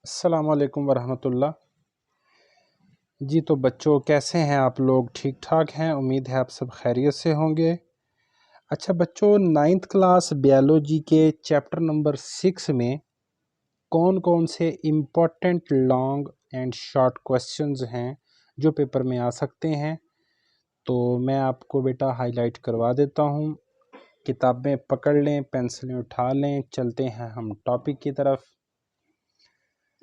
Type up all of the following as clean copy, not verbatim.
अस्सलाम वालेकुम वरहमतुल्लाह। जी तो बच्चों, कैसे हैं आप लोग? ठीक ठाक हैं? उम्मीद है आप सब खैरियत से होंगे। अच्छा बच्चों, 9th क्लास बायोलॉजी के चैप्टर नंबर 6 में कौन कौन से important long and short questions हैं जो पेपर में आ सकते हैं, तो मैं आपको बेटा हाईलाइट करवा देता हूँ। किताबें पकड़ लें, पेंसिलें उठा लें, चलते हैं हम टॉपिक की तरफ।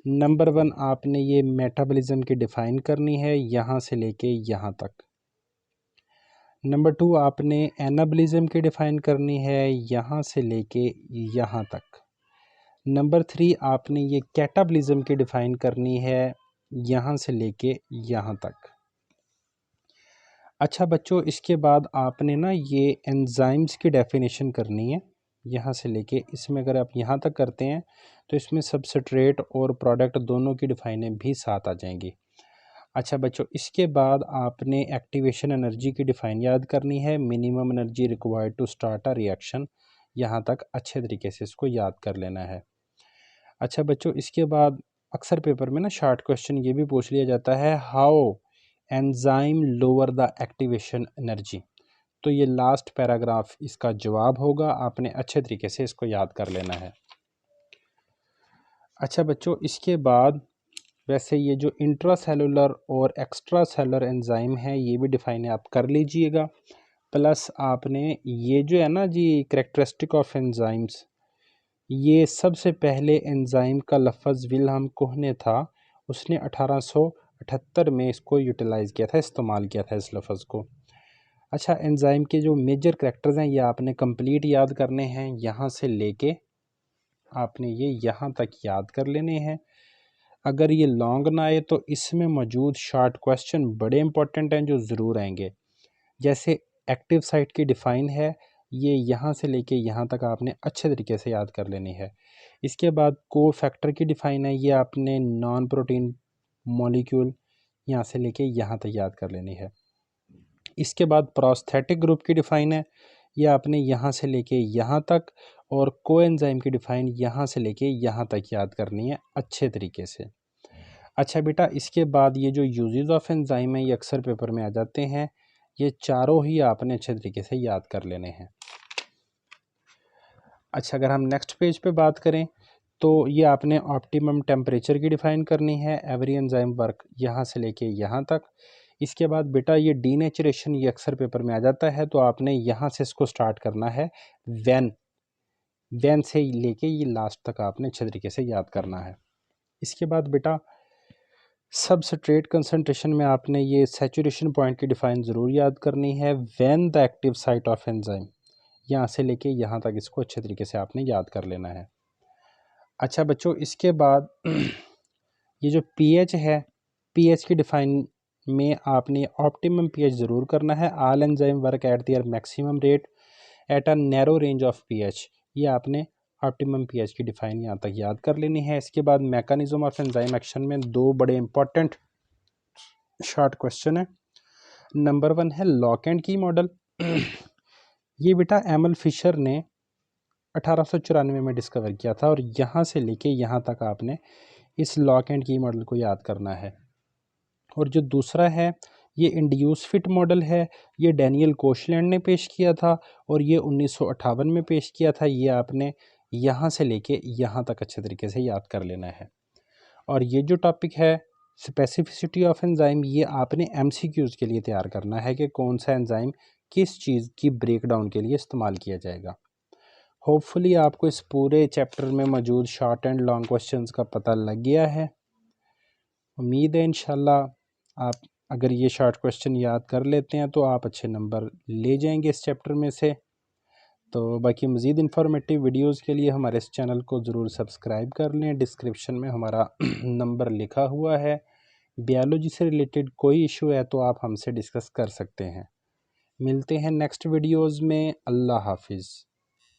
नंबर 1, आपने ये मेटाबॉलिज्म की डिफ़ाइन करनी है यहाँ से लेके यहाँ तक। नंबर 2, आपने एनाबॉलिज्म की डिफ़ाइन करनी है यहाँ से लेके यहाँ तक। नंबर 3, आपने ये कैटाबॉलिज्म की डिफ़ाइन करनी है यहाँ से लेके यहाँ तक। अच्छा बच्चों, इसके बाद आपने ना ये एंजाइम्स की डेफिनेशन करनी है यहाँ से लेके इसमें। अगर आप यहाँ तक करते हैं तो इसमें सबस्ट्रेट और प्रोडक्ट दोनों की डिफाइनें भी साथ आ जाएंगी। अच्छा बच्चों, इसके बाद आपने एक्टिवेशन एनर्जी की डिफ़ाइन याद करनी है, minimum energy required to start a reaction. यहाँ तक अच्छे तरीके से इसको याद कर लेना है। अच्छा बच्चों, इसके बाद अक्सर पेपर में ना शॉर्ट क्वेश्चन ये भी पूछ लिया जाता है, how enzyme lower the activation energy. तो ये लास्ट पैराग्राफ इसका जवाब होगा, आपने अच्छे तरीके से इसको याद कर लेना है। अच्छा बच्चों, इसके बाद वैसे ये जो इंट्रासेलुलर और एक्स्ट्रा सेलुलर एंजाइम है ये भी डिफाइन आप कर लीजिएगा। प्लस आपने ये जो है ना जी कैरेक्टरिस्टिक ऑफ एंजाइम्स, ये सबसे पहले एंजाइम का लफ्ज़ विल्हम कोह ने था, उसने 1878 में इसको यूटिलाइज़ किया था, इस्तेमाल किया था इस लफ्ज़ को। अच्छा, एंजाइम के जो मेजर करैक्टर्स हैं ये आपने कंप्लीट याद करने हैं, यहाँ से लेके आपने ये यहाँ तक याद कर लेने हैं। अगर ये लॉन्ग ना आए तो इसमें मौजूद शॉर्ट क्वेश्चन बड़े इंपॉर्टेंट हैं जो ज़रूर आएंगे। जैसे एक्टिव साइट की डिफ़ाइन है, ये यहाँ से लेके यहाँ तक आपने अच्छे तरीके से याद कर लेनी है। इसके बाद को फैक्टर की डिफ़ाइन है, ये आपने नॉन प्रोटीन मॉलिक्यूल यहाँ से लेके यहाँ तक याद कर लेनी है। इसके बाद प्रोस्थेटिक ग्रुप की डिफ़ाइन है, ये आपने यहाँ से लेके यहाँ तक, और कोएंजाइम की डिफ़ाइन यहाँ से लेके यहाँ तक याद करनी है अच्छे तरीके से। अच्छा बेटा, इसके बाद ये जो यूजेस ऑफ एंजाइम है ये अक्सर पेपर में आ जाते हैं, ये चारों ही आपने अच्छे तरीके से याद कर लेने हैं। अच्छा, अगर हम नेक्स्ट पेज पे बात करें तो ये आपने ऑप्टिमम टेम्परेचर की डिफ़ाइन करनी है, एवरी एंजाइम वर्क यहाँ से लेके यहाँ तक। इसके बाद बेटा ये डीनेचुरेशन, ये अक्सर पेपर में आ जाता है, तो आपने यहाँ से इसको स्टार्ट करना है, वैन से लेके ये लास्ट तक आपने अच्छे तरीके से याद करना है। इसके बाद बेटा सबस्ट्रेट कंसंट्रेशन में आपने ये सैचुरेशन पॉइंट की डिफ़ाइन ज़रूर याद करनी है, when the active site of enzyme, यहाँ से लेके यहाँ तक इसको अच्छे तरीके से आपने याद कर लेना है। अच्छा बच्चों, इसके बाद ये जो पीएच है, पीएच की डिफ़ाइन में आपने ऑप्टिमम पीएच ज़रूर करना है, all enzyme work at there maximum rate at a narrow range of pH, ये आपने ऑप्टिमम पीएच की डिफ़ाइन यहाँ तक याद कर लेनी है। इसके बाद मैकेनिज्म ऑफ एंजाइम एक्शन में दो बड़े इंपॉर्टेंट शॉर्ट क्वेश्चन है। नंबर 1 है लॉक एंड की मॉडल। ये बेटा एमल फिशर ने 1894 में डिस्कवर किया था, और यहाँ से लेके यहाँ तक आपने इस लॉक एंड की मॉडल को याद करना है। और जो दूसरा है ये इंड्यूस फिट मॉडल है, ये डैनियल कोशलैंड ने पेश किया था और ये 1958 में पेश किया था। ये आपने यहाँ से लेके यहाँ तक अच्छे तरीके से याद कर लेना है। और ये जो टॉपिक है स्पेसिफिसिटी ऑफ एंजाइम, ये आपने एमसीक्यूज़ के लिए तैयार करना है कि कौन सा एंजाइम किस चीज़ की ब्रेकडाउन के लिए इस्तेमाल किया जाएगा। होपफुली आपको इस पूरे चैप्टर में मौजूद शॉर्ट एंड लॉन्ग क्वेश्चंस का पता लग गया है। उम्मीद है इंशाल्लाह आप अगर ये शॉर्ट क्वेश्चन याद कर लेते हैं तो आप अच्छे नंबर ले जाएंगे इस चैप्टर में से। तो बाकी मज़ीद इन्फॉर्मेटिव वीडियोस के लिए हमारे इस चैनल को ज़रूर सब्सक्राइब कर लें। डिस्क्रिप्शन में हमारा नंबर लिखा हुआ है। बायोलॉजी से रिलेटेड कोई इशू है तो आप हमसे डिस्कस कर सकते हैं। मिलते हैं नेक्स्ट वीडियोज़ में। अल्लाह हाफिज़।